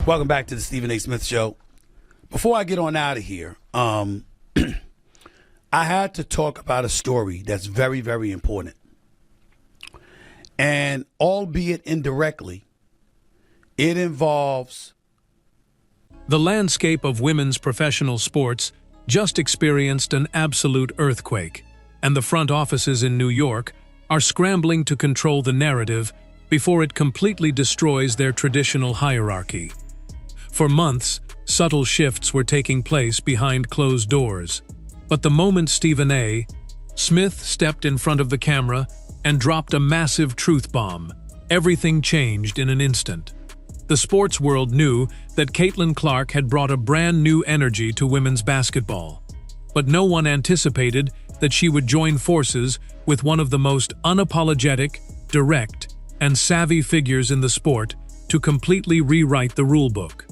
Welcome back to the Stephen A. Smith Show. Before I get on out of here, I had to talk about a story that's very, very important. And albeit indirectly, it involves... The landscape of women's professional sports just experienced an absolute earthquake, and the front offices in New York are scrambling to control the narrative before it completely destroys their traditional hierarchy. For months, subtle shifts were taking place behind closed doors. But the moment Stephen A. Smith stepped in front of the camera and dropped a massive truth bomb, everything changed in an instant. The sports world knew that Caitlin Clark had brought a brand new energy to women's basketball. But no one anticipated that she would join forces with one of the most unapologetic, direct, and savvy figures in the sport to completely rewrite the rulebook.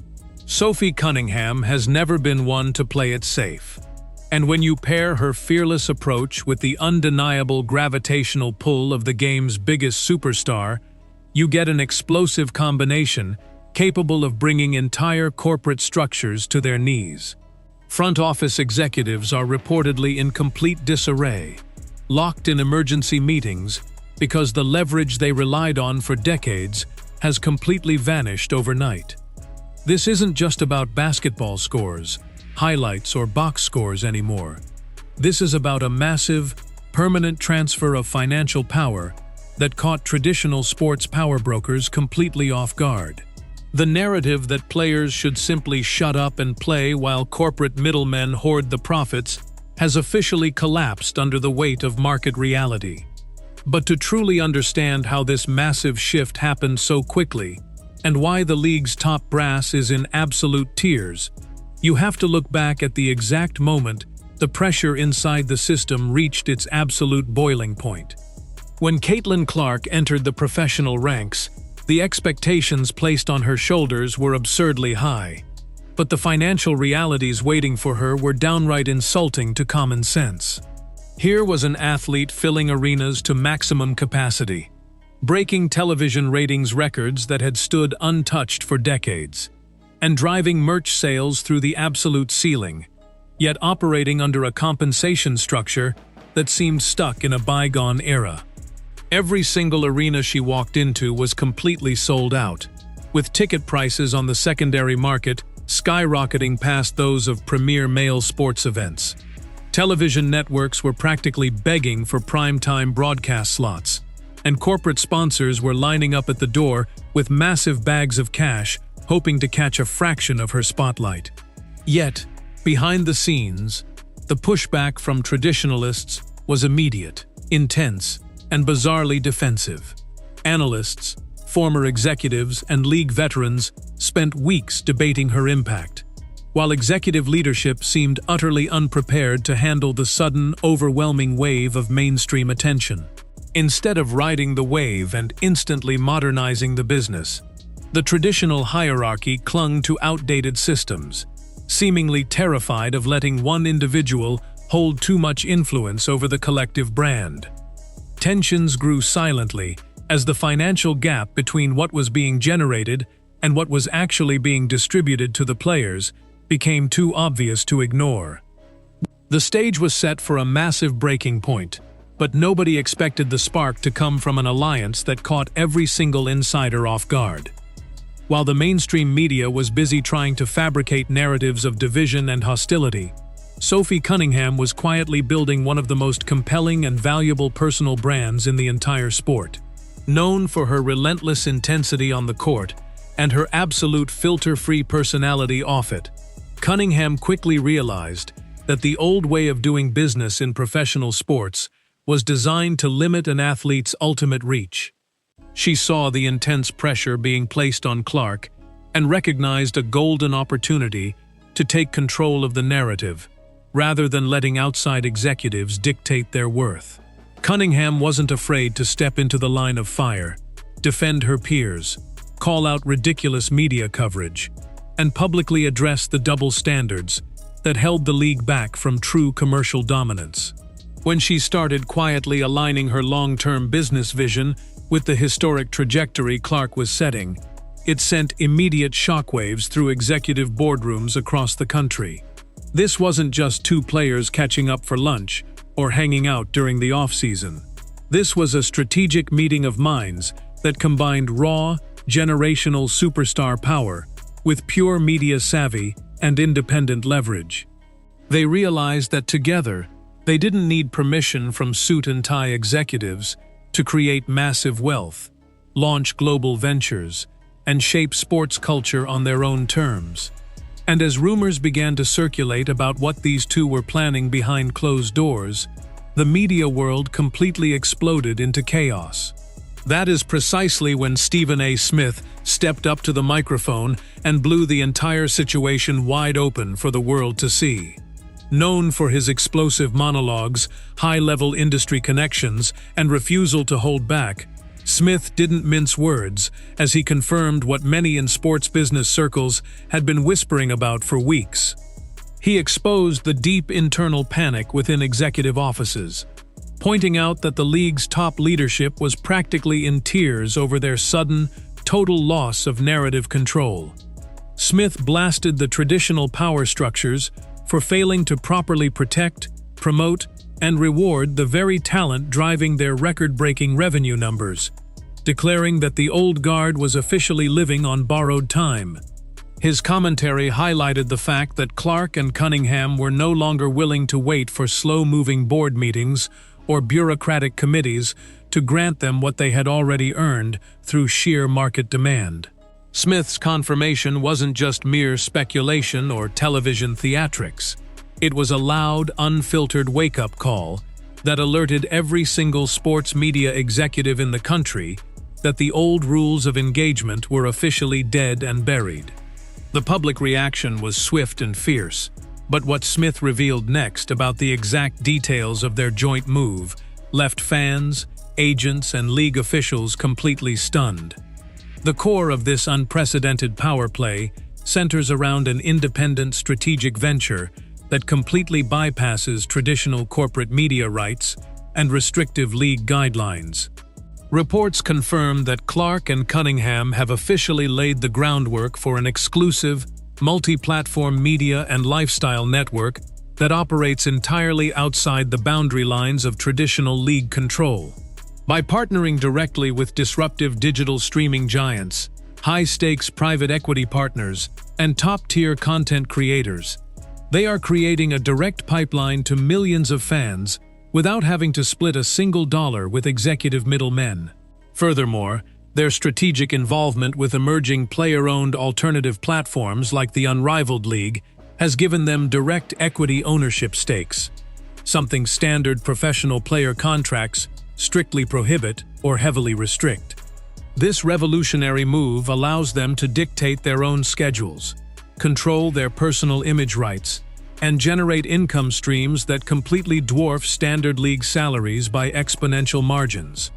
Sophie Cunningham has never been one to play it safe. And when you pair her fearless approach with the undeniable gravitational pull of the game's biggest superstar, you get an explosive combination capable of bringing entire corporate structures to their knees. Front office executives are reportedly in complete disarray, locked in emergency meetings because the leverage they relied on for decades has completely vanished overnight. This isn't just about basketball scores, highlights, or box scores anymore. This is about a massive, permanent transfer of financial power that caught traditional sports power brokers completely off guard. The narrative that players should simply shut up and play while corporate middlemen hoard the profits has officially collapsed under the weight of market reality. But to truly understand how this massive shift happened so quickly, and why the league's top brass is in absolute tears, you have to look back at the exact moment the pressure inside the system reached its absolute boiling point. When Caitlin Clark entered the professional ranks, the expectations placed on her shoulders were absurdly high. But the financial realities waiting for her were downright insulting to common sense. Here was an athlete filling arenas to maximum capacity, breaking television ratings records that had stood untouched for decades, and driving merch sales through the absolute ceiling, yet operating under a compensation structure that seemed stuck in a bygone era. Every single arena she walked into was completely sold out, with ticket prices on the secondary market skyrocketing past those of premier male sports events. Television networks were practically begging for primetime broadcast slots, and corporate sponsors were lining up at the door with massive bags of cash, hoping to catch a fraction of her spotlight. Yet, behind the scenes, the pushback from traditionalists was immediate, intense, and bizarrely defensive. Analysts, former executives, and league veterans spent weeks debating her impact, while executive leadership seemed utterly unprepared to handle the sudden, overwhelming wave of mainstream attention. Instead of riding the wave and instantly modernizing the business, the traditional hierarchy clung to outdated systems, seemingly terrified of letting one individual hold too much influence over the collective brand. Tensions grew silently as the financial gap between what was being generated and what was actually being distributed to the players became too obvious to ignore. The stage was set for a massive breaking point, but nobody expected the spark to come from an alliance that caught every single insider off guard. While the mainstream media was busy trying to fabricate narratives of division and hostility, Sophie Cunningham was quietly building one of the most compelling and valuable personal brands in the entire sport. Known for her relentless intensity on the court and her absolute filter-free personality off it, Cunningham quickly realized that the old way of doing business in professional sports was designed to limit an athlete's ultimate reach. She saw the intense pressure being placed on Clark and recognized a golden opportunity to take control of the narrative, rather than letting outside executives dictate their worth. Cunningham wasn't afraid to step into the line of fire, defend her peers, call out ridiculous media coverage, and publicly address the double standards that held the league back from true commercial dominance. When she started quietly aligning her long-term business vision with the historic trajectory Clark was setting, it sent immediate shockwaves through executive boardrooms across the country. This wasn't just two players catching up for lunch or hanging out during the off-season. This was a strategic meeting of minds that combined raw, generational superstar power with pure media savvy and independent leverage. They realized that together, they didn't need permission from suit-and-tie executives to create massive wealth, launch global ventures, and shape sports culture on their own terms. And as rumors began to circulate about what these two were planning behind closed doors, the media world completely exploded into chaos. That is precisely when Stephen A. Smith stepped up to the microphone and blew the entire situation wide open for the world to see. Known for his explosive monologues, high-level industry connections, and refusal to hold back, Smith didn't mince words as he confirmed what many in sports business circles had been whispering about for weeks. He exposed the deep internal panic within executive offices, pointing out that the league's top leadership was practically in tears over their sudden, total loss of narrative control. Smith blasted the traditional power structures for failing to properly protect, promote, and reward the very talent driving their record-breaking revenue numbers, declaring that the old guard was officially living on borrowed time. His commentary highlighted the fact that Clark and Cunningham were no longer willing to wait for slow-moving board meetings or bureaucratic committees to grant them what they had already earned through sheer market demand. Smith's confirmation wasn't just mere speculation or television theatrics. It was a loud, unfiltered wake-up call that alerted every single sports media executive in the country that the old rules of engagement were officially dead and buried. The public reaction was swift and fierce, but what Smith revealed next about the exact details of their joint move left fans, agents, and league officials completely stunned. The core of this unprecedented power play centers around an independent strategic venture that completely bypasses traditional corporate media rights and restrictive league guidelines. Reports confirm that Clark and Cunningham have officially laid the groundwork for an exclusive, multi-platform media and lifestyle network that operates entirely outside the boundary lines of traditional league control. By partnering directly with disruptive digital streaming giants, high-stakes private equity partners, and top-tier content creators, they are creating a direct pipeline to millions of fans without having to split a single dollar with executive middlemen. Furthermore, their strategic involvement with emerging player-owned alternative platforms like the Unrivaled League has given them direct equity ownership stakes, something standard professional player contracts strictly prohibit or heavily restrict. This revolutionary move allows them to dictate their own schedules, control their personal image rights, and generate income streams that completely dwarf standard league salaries by exponential margins.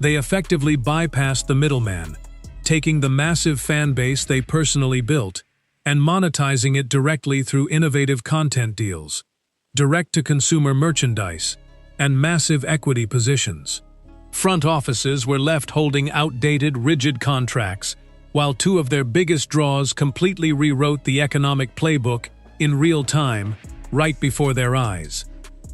They effectively bypass the middleman, taking the massive fan base they personally built and monetizing it directly through innovative content deals, direct-to-consumer merchandise, and massive equity positions. Front offices were left holding outdated, rigid contracts, while two of their biggest draws completely rewrote the economic playbook in real time, right before their eyes.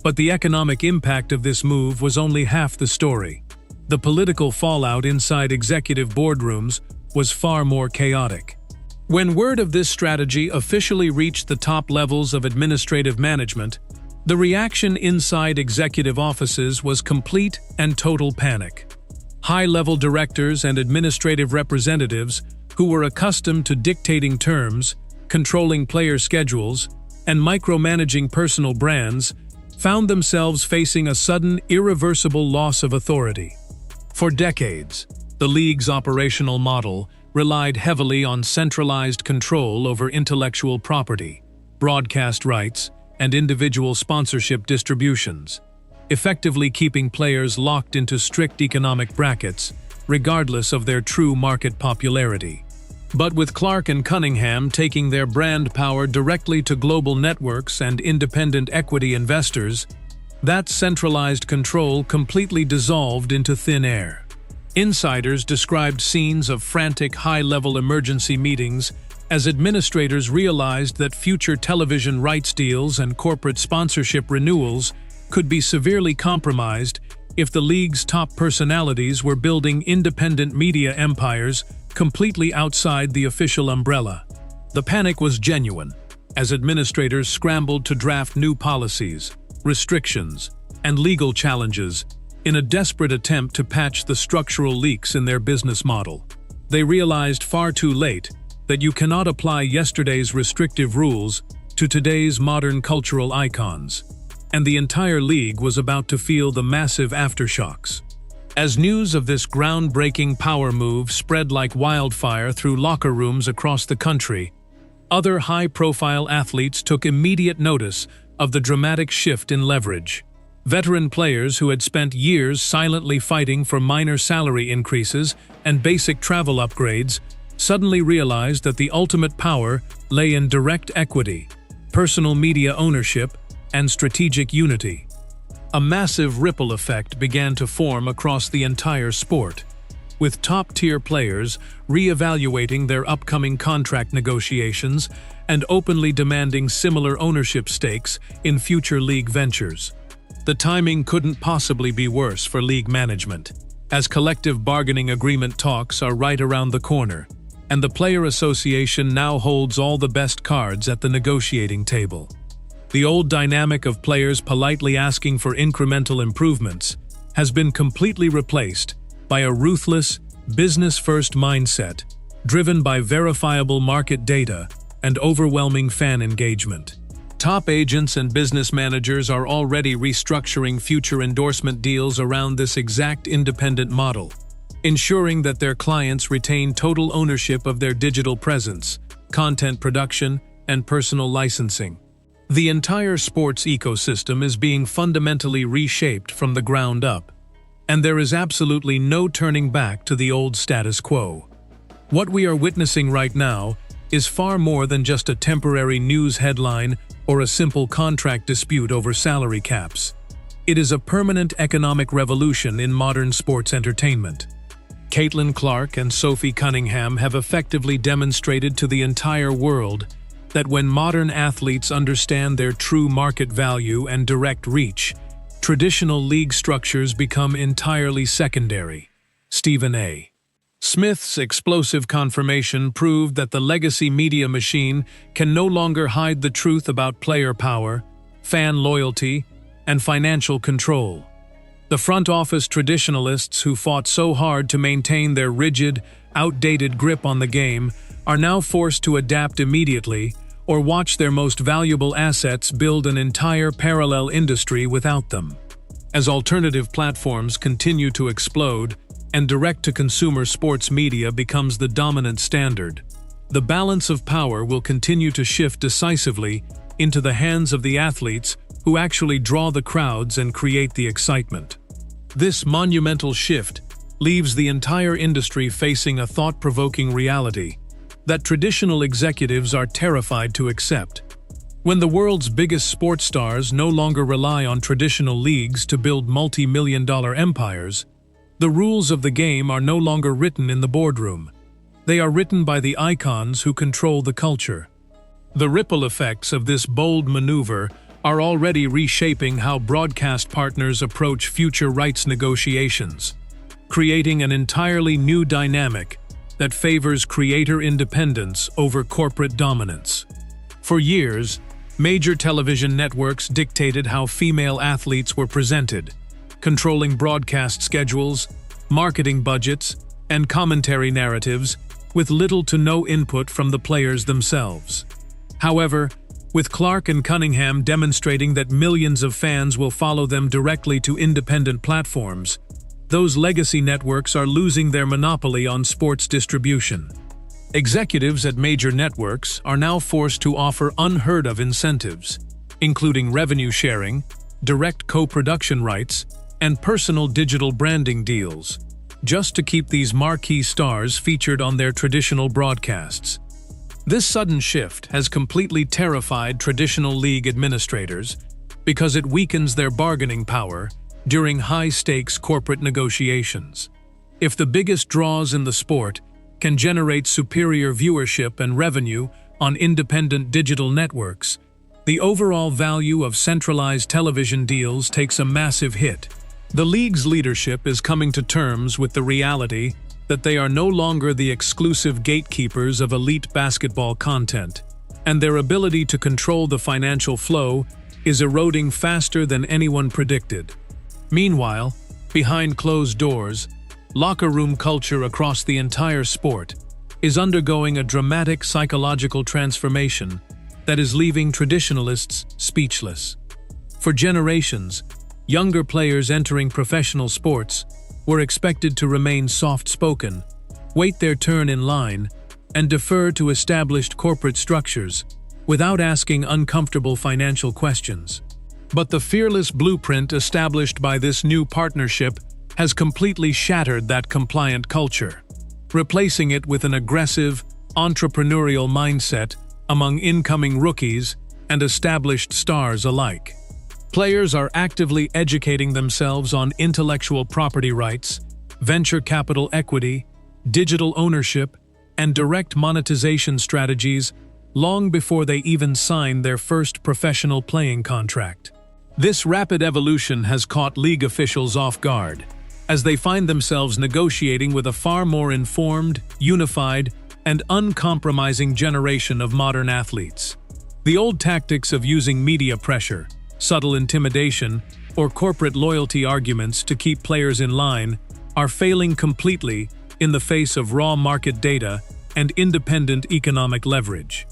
But the economic impact of this move was only half the story. The political fallout inside executive boardrooms was far more chaotic. When word of this strategy officially reached the top levels of administrative management, the reaction inside executive offices was complete and total panic. High-level directors and administrative representatives who were accustomed to dictating terms, controlling player schedules, and micromanaging personal brands, found themselves facing a sudden, irreversible loss of authority. For decades, the league's operational model relied heavily on centralized control over intellectual property, broadcast rights, and individual sponsorship distributions, effectively keeping players locked into strict economic brackets, regardless of their true market popularity. But with Clark and Cunningham taking their brand power directly to global networks and independent equity investors, that centralized control completely dissolved into thin air. Insiders described scenes of frantic high-level emergency meetings as administrators realized that future television rights deals and corporate sponsorship renewals could be severely compromised if the league's top personalities were building independent media empires completely outside the official umbrella. The panic was genuine, as administrators scrambled to draft new policies, restrictions, and legal challenges in a desperate attempt to patch the structural leaks in their business model. They realized far too late that you cannot apply yesterday's restrictive rules to today's modern cultural icons, and the entire league was about to feel the massive aftershocks. As news of this groundbreaking power move spread like wildfire through locker rooms across the country, other high-profile athletes took immediate notice of the dramatic shift in leverage. Veteran players who had spent years silently fighting for minor salary increases and basic travel upgrades suddenly realized that the ultimate power lay in direct equity, personal media ownership, and strategic unity. A massive ripple effect began to form across the entire sport, with top-tier players re-evaluating their upcoming contract negotiations and openly demanding similar ownership stakes in future league ventures. The timing couldn't possibly be worse for league management, as collective bargaining agreement talks are right around the corner, and the Player Association now holds all the best cards at the negotiating table. The old dynamic of players politely asking for incremental improvements has been completely replaced by a ruthless, business-first mindset driven by verifiable market data and overwhelming fan engagement. Top agents and business managers are already restructuring future endorsement deals around this exact independent model, ensuring that their clients retain total ownership of their digital presence, content production, and personal licensing. The entire sports ecosystem is being fundamentally reshaped from the ground up, and there is absolutely no turning back to the old status quo. What we are witnessing right now is far more than just a temporary news headline or a simple contract dispute over salary caps. It is a permanent economic revolution in modern sports entertainment. Caitlin Clark and Sophie Cunningham have effectively demonstrated to the entire world that when modern athletes understand their true market value and direct reach, traditional league structures become entirely secondary. Stephen A. Smith's explosive confirmation proved that the legacy media machine can no longer hide the truth about player power, fan loyalty, and financial control. The front office traditionalists who fought so hard to maintain their rigid, outdated grip on the game are now forced to adapt immediately or watch their most valuable assets build an entire parallel industry without them. As alternative platforms continue to explode and direct-to-consumer sports media becomes the dominant standard, the balance of power will continue to shift decisively into the hands of the athletes who actually draw the crowds and create the excitement. This monumental shift leaves the entire industry facing a thought-provoking reality that traditional executives are terrified to accept. When the world's biggest sports stars no longer rely on traditional leagues to build multi-million-dollar empires, the rules of the game are no longer written in the boardroom. They are written by the icons who control the culture. The ripple effects of this bold maneuver are already reshaping how broadcast partners approach future rights negotiations, creating an entirely new dynamic that favors creator independence over corporate dominance. For years, major television networks dictated how female athletes were presented, controlling broadcast schedules, marketing budgets, and commentary narratives with little to no input from the players themselves. However, with Clark and Cunningham demonstrating that millions of fans will follow them directly to independent platforms, those legacy networks are losing their monopoly on sports distribution. Executives at major networks are now forced to offer unheard-of incentives, including revenue sharing, direct co-production rights, and personal digital branding deals, just to keep these marquee stars featured on their traditional broadcasts. This sudden shift has completely terrified traditional league administrators because it weakens their bargaining power during high-stakes corporate negotiations. If the biggest draws in the sport can generate superior viewership and revenue on independent digital networks, the overall value of centralized television deals takes a massive hit. The league's leadership is coming to terms with the reality that they are no longer the exclusive gatekeepers of elite basketball content, and their ability to control the financial flow is eroding faster than anyone predicted. Meanwhile, behind closed doors, locker room culture across the entire sport is undergoing a dramatic psychological transformation that is leaving traditionalists speechless. For generations, younger players entering professional sports were expected to remain soft-spoken, wait their turn in line, and defer to established corporate structures without asking uncomfortable financial questions. But the fearless blueprint established by this new partnership has completely shattered that compliant culture, replacing it with an aggressive, entrepreneurial mindset among incoming rookies and established stars alike. Players are actively educating themselves on intellectual property rights, venture capital equity, digital ownership, and direct monetization strategies long before they even sign their first professional playing contract. This rapid evolution has caught league officials off guard, as they find themselves negotiating with a far more informed, unified, and uncompromising generation of modern athletes. The old tactics of using media pressure, subtle intimidation, or corporate loyalty arguments to keep players in line are failing completely in the face of raw market data and independent economic leverage.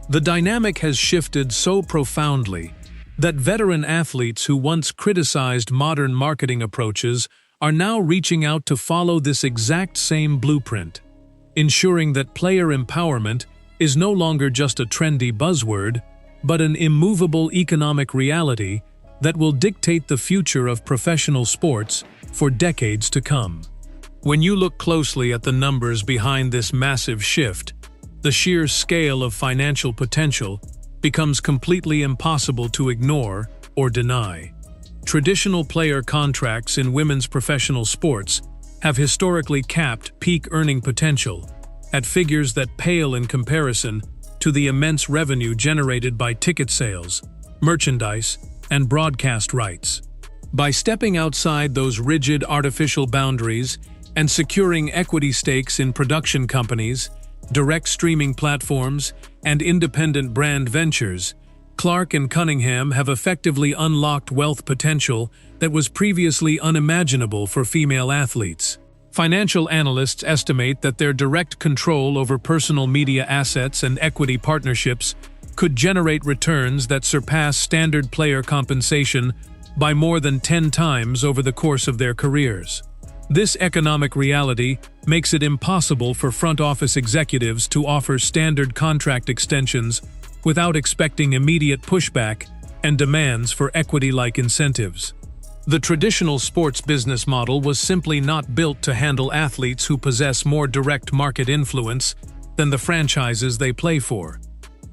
The dynamic has shifted so profoundly that veteran athletes who once criticized modern marketing approaches are now reaching out to follow this exact same blueprint, ensuring that player empowerment is no longer just a trendy buzzword, but an immovable economic reality that will dictate the future of professional sports for decades to come. When you look closely at the numbers behind this massive shift, the sheer scale of financial potential becomes completely impossible to ignore or deny. Traditional player contracts in women's professional sports have historically capped peak earning potential at figures that pale in comparison to the immense revenue generated by ticket sales, merchandise, and broadcast rights. By stepping outside those rigid artificial boundaries and securing equity stakes in production companies, direct streaming platforms, and independent brand ventures, Clark and Cunningham have effectively unlocked wealth potential that was previously unimaginable for female athletes. Financial analysts estimate that their direct control over personal media assets and equity partnerships could generate returns that surpass standard player compensation by more than 10 times over the course of their careers. This economic reality makes it impossible for front office executives to offer standard contract extensions without expecting immediate pushback and demands for equity-like incentives. The traditional sports business model was simply not built to handle athletes who possess more direct market influence than the franchises they play for,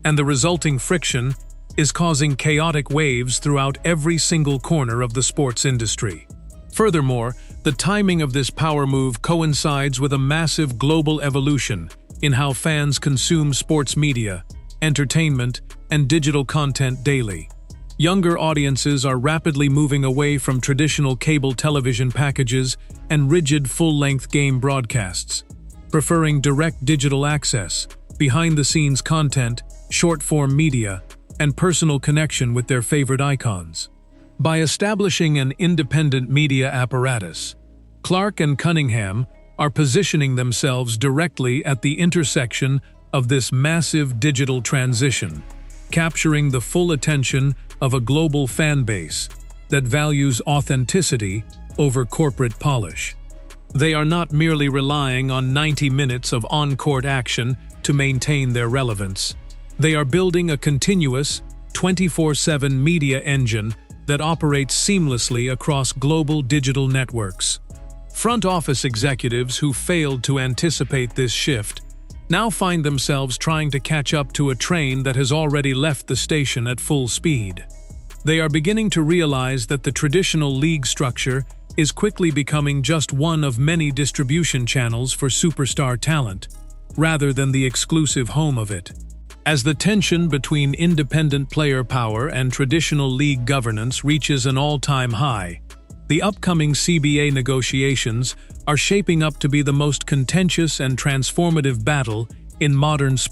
and the resulting friction is causing chaotic waves throughout every single corner of the sports industry. Furthermore, the timing of this power move coincides with a massive global evolution in how fans consume sports media, entertainment, and digital content daily. Younger audiences are rapidly moving away from traditional cable television packages and rigid full-length game broadcasts, preferring direct digital access, behind-the-scenes content, short-form media, and personal connection with their favorite icons. By establishing an independent media apparatus, Clark and Cunningham are positioning themselves directly at the intersection of this massive digital transition, capturing the full attention of a global fan base that values authenticity over corporate polish. They are not merely relying on 90 minutes of on-court action to maintain their relevance. They are building a continuous, 24/7 media engine that operates seamlessly across global digital networks. Front office executives who failed to anticipate this shift now find themselves trying to catch up to a train that has already left the station at full speed. They are beginning to realize that the traditional league structure is quickly becoming just one of many distribution channels for superstar talent, rather than the exclusive home of it. As the tension between independent player power and traditional league governance reaches an all-time high, the upcoming CBA negotiations are shaping up to be the most contentious and transformative battle in modern sports.